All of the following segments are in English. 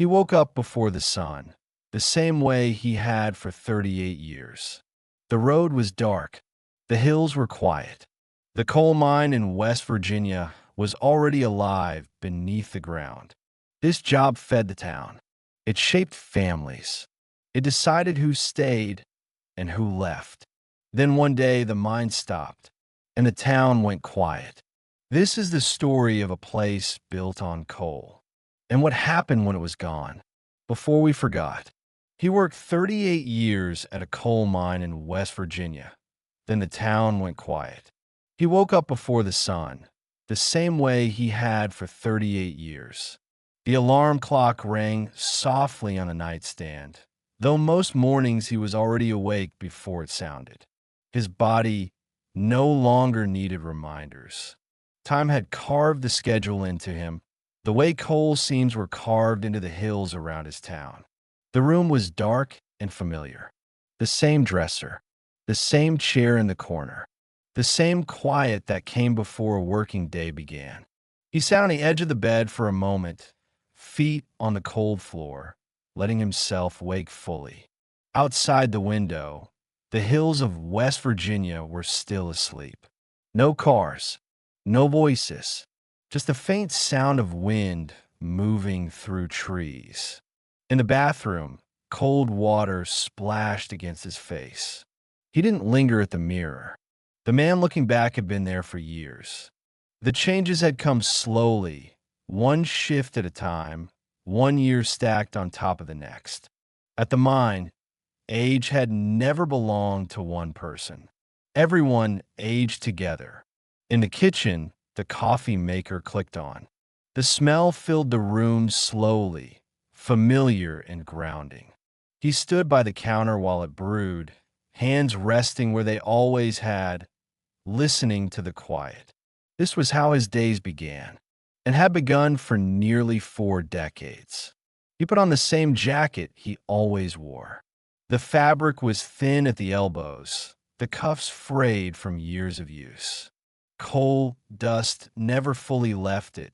He woke up before the sun, the same way he had for 38 years. The road was dark. The hills were quiet. The coal mine in West Virginia was already alive beneath the ground. This job fed the town. It shaped families. It decided who stayed and who left. Then one day the mine stopped and the town went quiet. This is the story of a place built on coal. And what happened when it was gone? Before we forgot, he worked 38 years at a coal mine in West Virginia. Then the town went quiet. He woke up before the sun, the same way he had for 38 years. The alarm clock rang softly on a nightstand, though most mornings he was already awake before it sounded. His body no longer needed reminders. Time had carved the schedule into him, the way coal seams were carved into the hills around his town. The room was dark and familiar. The same dresser, the same chair in the corner, the same quiet that came before a working day began. He sat on the edge of the bed for a moment, feet on the cold floor, letting himself wake fully. Outside the window, the hills of West Virginia were still asleep. No cars, no voices, just a faint sound of wind moving through trees. In the bathroom, cold water splashed against his face. He didn't linger at the mirror. The man looking back had been there for years. The changes had come slowly, one shift at a time, one year stacked on top of the next. At the mine, age had never belonged to one person. Everyone aged together. In the kitchen, the coffee maker clicked on. The smell filled the room slowly, familiar and grounding. He stood by the counter while it brewed, hands resting where they always had, listening to the quiet. This was how his days began, and had begun for nearly 4 decades. He put on the same jacket he always wore. The fabric was thin at the elbows, the cuffs frayed from years of use. Coal dust never fully left it,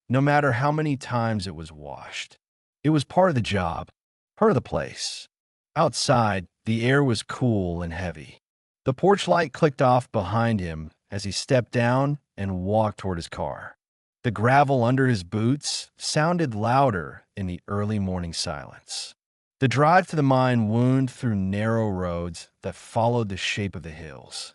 no matter how many times it was washed. It was part of the job, part of the place. Outside, the air was cool and heavy. The porch light clicked off behind him as he stepped down and walked toward his car. The gravel under his boots sounded louder in the early morning silence. The drive to the mine wound through narrow roads that followed the shape of the hills.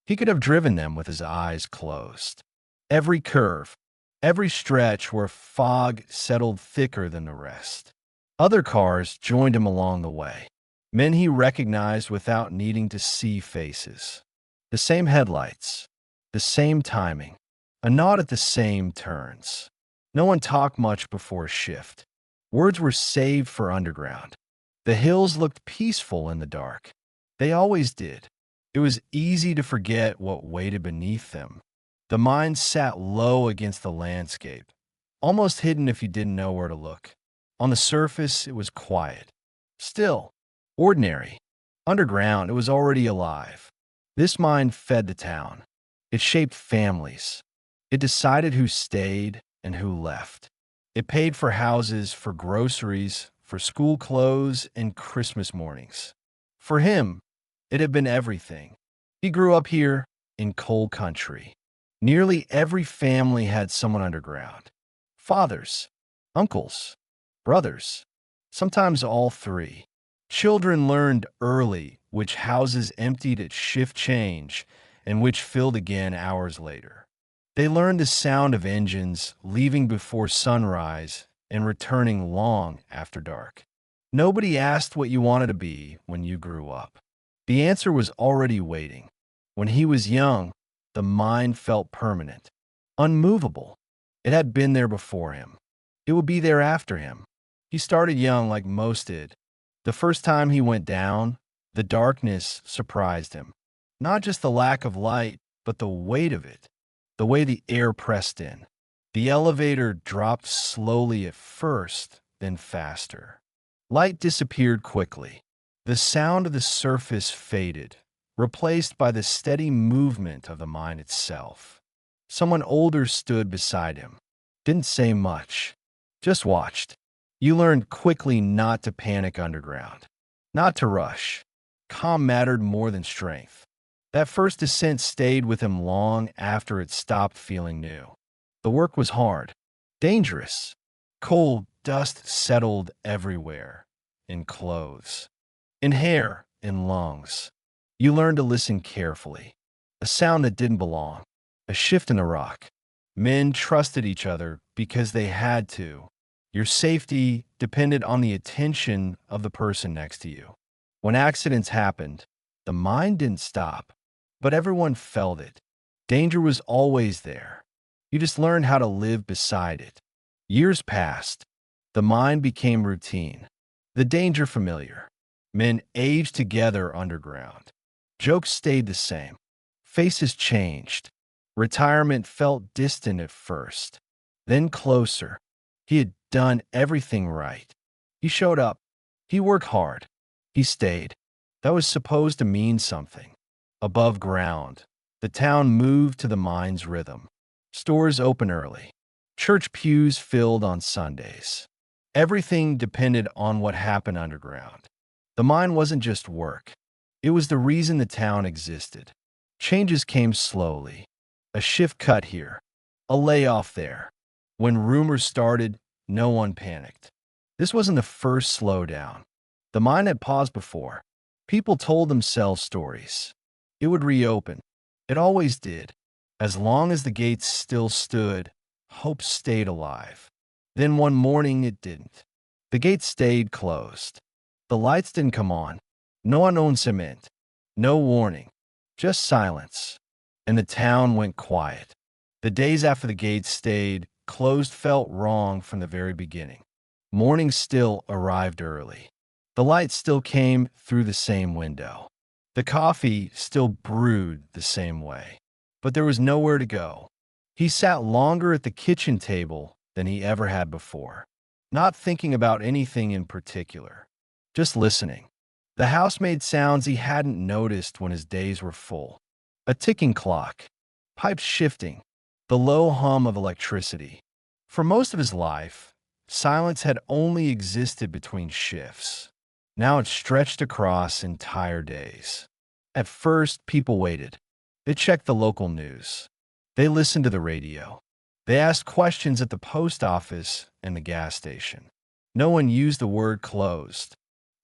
He could have driven them with his eyes closed. Every curve, every stretch where fog settled thicker than the rest. Other cars joined him along the way. Men he recognized without needing to see faces. The same headlights, the same timing, a nod at the same turns. No one talked much before a shift. Words were saved for underground. The hills looked peaceful in the dark. They always did. It was easy to forget what waited beneath them. The mine sat low against the landscape, almost hidden if you didn't know where to look. On the surface, it was quiet. Still, ordinary. Underground, it was already alive. This mine fed the town. It shaped families. It decided who stayed and who left. It paid for houses, for groceries, for school clothes, and Christmas mornings. For him, it had been everything. He grew up here in coal country. Nearly every family had someone underground. Fathers, uncles, brothers, sometimes all three. Children learned early which houses emptied at shift change and which filled again hours later. They learned the sound of engines leaving before sunrise and returning long after dark. Nobody asked what you wanted to be when you grew up. The answer was already waiting. When he was young, the mine felt permanent, unmovable. It had been there before him. It would be there after him. He started young like most did. The first time he went down, the darkness surprised him. Not just the lack of light, but the weight of it, the way the air pressed in. The elevator dropped slowly at first, then faster. Light disappeared quickly. The sound of the surface faded, replaced by the steady movement of the mine itself. Someone older stood beside him. Didn't say much, just watched. You learned quickly not to panic underground, not to rush. Calm mattered more than strength. That first descent stayed with him long after it stopped feeling new. The work was hard, dangerous. Cold dust settled everywhere, in clothes, in hair, in lungs. You learned to listen carefully. A sound that didn't belong, a shift in the rock. Men trusted each other because they had to. Your safety depended on the attention of the person next to you. When accidents happened, the mind didn't stop, but everyone felt it. Danger was always there. You just learned how to live beside it. Years passed. The mind became routine. The danger familiar. Men aged together underground. Jokes stayed the same. Faces changed. Retirement felt distant at first, then closer. He had done everything right. He showed up. He worked hard. He stayed. That was supposed to mean something. Above ground, the town moved to the mine's rhythm. Stores open early. Church pews filled on Sundays. Everything depended on what happened underground. The mine wasn't just work. It was the reason the town existed. Changes came slowly. A shift cut here. A layoff there. When rumors started, no one panicked. This wasn't the first slowdown. The mine had paused before. People told themselves stories. It would reopen. It always did. As long as the gates still stood, hope stayed alive. Then one morning it didn't. The gates stayed closed. The lights didn't come on. No unknown cement. No warning. Just silence. And the town went quiet. The days after the gates stayed closed felt wrong from the very beginning. Morning still arrived early. The light still came through the same window. The coffee still brewed the same way. But there was nowhere to go. He sat longer at the kitchen table than he ever had before, not thinking about anything in particular, just listening. The house made sounds he hadn't noticed when his days were full. A ticking clock, pipes shifting, the low hum of electricity. For most of his life, silence had only existed between shifts. Now it stretched across entire days. At first, people waited. They checked the local news. They listened to the radio. They asked questions at the post office and the gas station. No one used the word closed.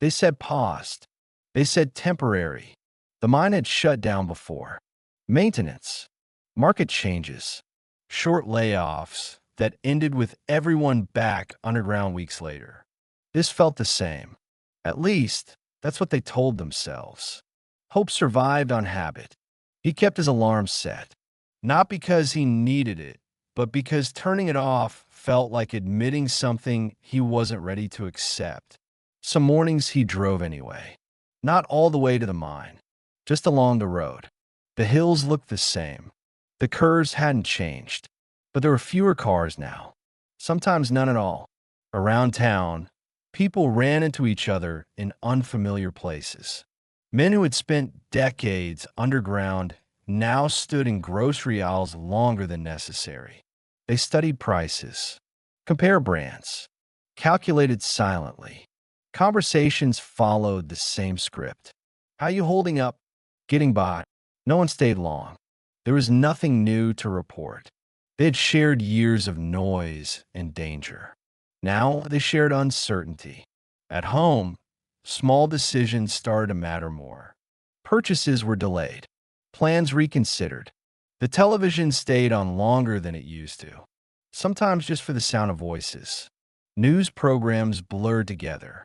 They said paused. They said temporary. The mine had shut down before. Maintenance. Market changes. Short layoffs that ended with everyone back underground weeks later. This felt the same. At least, that's what they told themselves. Hope survived on habit. He kept his alarm set, not because he needed it, but because turning it off felt like admitting something he wasn't ready to accept. Some mornings he drove anyway, not all the way to the mine, just along the road. The hills looked the same. The curves hadn't changed, but there were fewer cars now, sometimes none at all. Around town, people ran into each other in unfamiliar places. Men who had spent decades underground now stood in grocery aisles longer than necessary. They studied prices, compared brands, calculated silently. Conversations followed the same script. How you holding up? Getting by? No one stayed long. There was nothing new to report. They had shared years of noise and danger. Now they shared uncertainty. At home, small decisions started to matter more. Purchases were delayed. Plans reconsidered. The television stayed on longer than it used to, sometimes just for the sound of voices. News programs blurred together.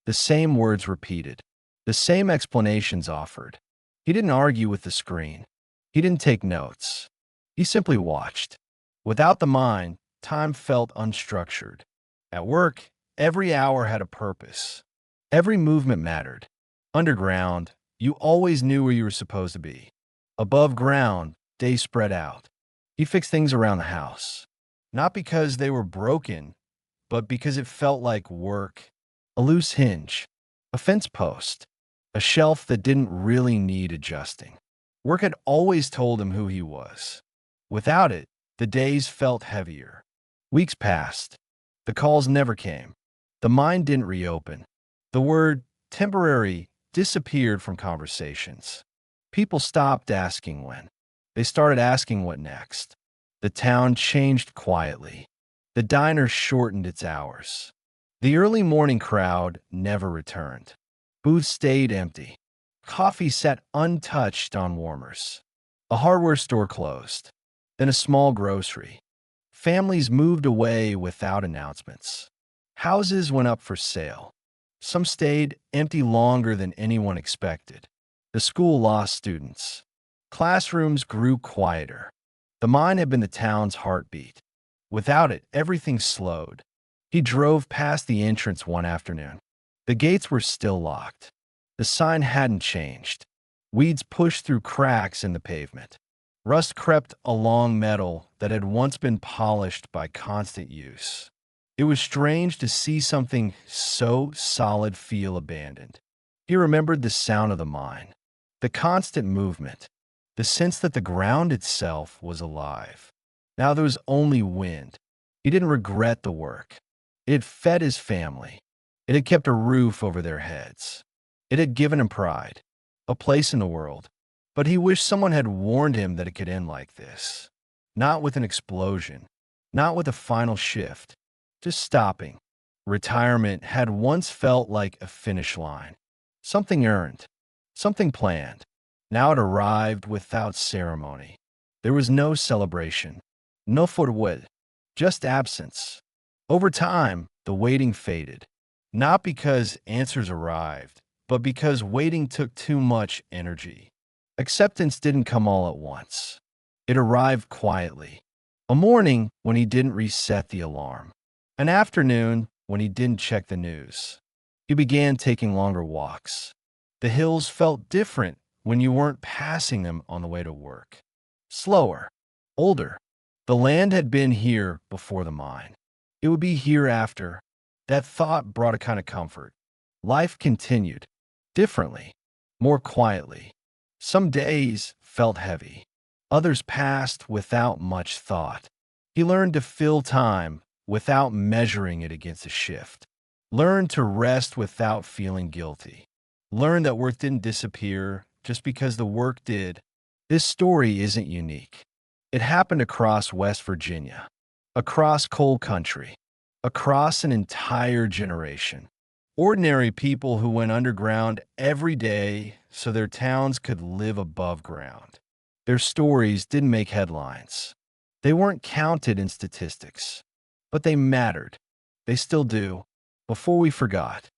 The same words repeated. The same explanations offered. He didn't argue with the screen. He didn't take notes. He simply watched. Without the mind, time felt unstructured. At work, every hour had a purpose. Every movement mattered. Underground, you always knew where you were supposed to be. Above ground, days spread out. He fixed things around the house. Not because they were broken, but because it felt like work. A loose hinge, a fence post, a shelf that didn't really need adjusting. Work had always told him who he was. Without it, the days felt heavier. Weeks passed. The calls never came. The mine didn't reopen. The word temporary disappeared from conversations. People stopped asking when. They started asking what next. The town changed quietly. The diner shortened its hours. The early morning crowd never returned. Booths stayed empty. Coffee sat untouched on warmers. A hardware store closed. Then a small grocery. Families moved away without announcements. Houses went up for sale. Some stayed empty longer than anyone expected. The school lost students. Classrooms grew quieter. The mine had been the town's heartbeat. Without it, everything slowed. He drove past the entrance one afternoon. The gates were still locked. The sign hadn't changed. Weeds pushed through cracks in the pavement. Rust crept along metal that had once been polished by constant use. It was strange to see something so solid feel abandoned. He remembered the sound of the mine, the constant movement, the sense that the ground itself was alive. Now there was only wind. He didn't regret the work. It had fed his family. It had kept a roof over their heads. It had given him pride, a place in the world. But he wished someone had warned him that it could end like this. Not with an explosion, not with a final shift, just stopping. Retirement had once felt like a finish line. Something earned, something planned. Now it arrived without ceremony. There was no celebration, no farewell, just absence. Over time, the waiting faded. Not because answers arrived, but because waiting took too much energy. Acceptance didn't come all at once. It arrived quietly. A morning when he didn't reset the alarm. An afternoon when he didn't check the news. He began taking longer walks. The hills felt different when you weren't passing them on the way to work. Slower, older. The land had been here before the mine. It would be here after. That thought brought a kind of comfort. Life continued, differently, more quietly. Some days felt heavy. Others passed without much thought. He learned to fill time without measuring it against a shift. Learned to rest without feeling guilty. Learned that work didn't disappear just because the work did. This story isn't unique. It happened across West Virginia, across coal country, across an entire generation. Ordinary people who went underground every day so their towns could live above ground. Their stories didn't make headlines. They weren't counted in statistics, but they mattered. They still do. Before we forgot,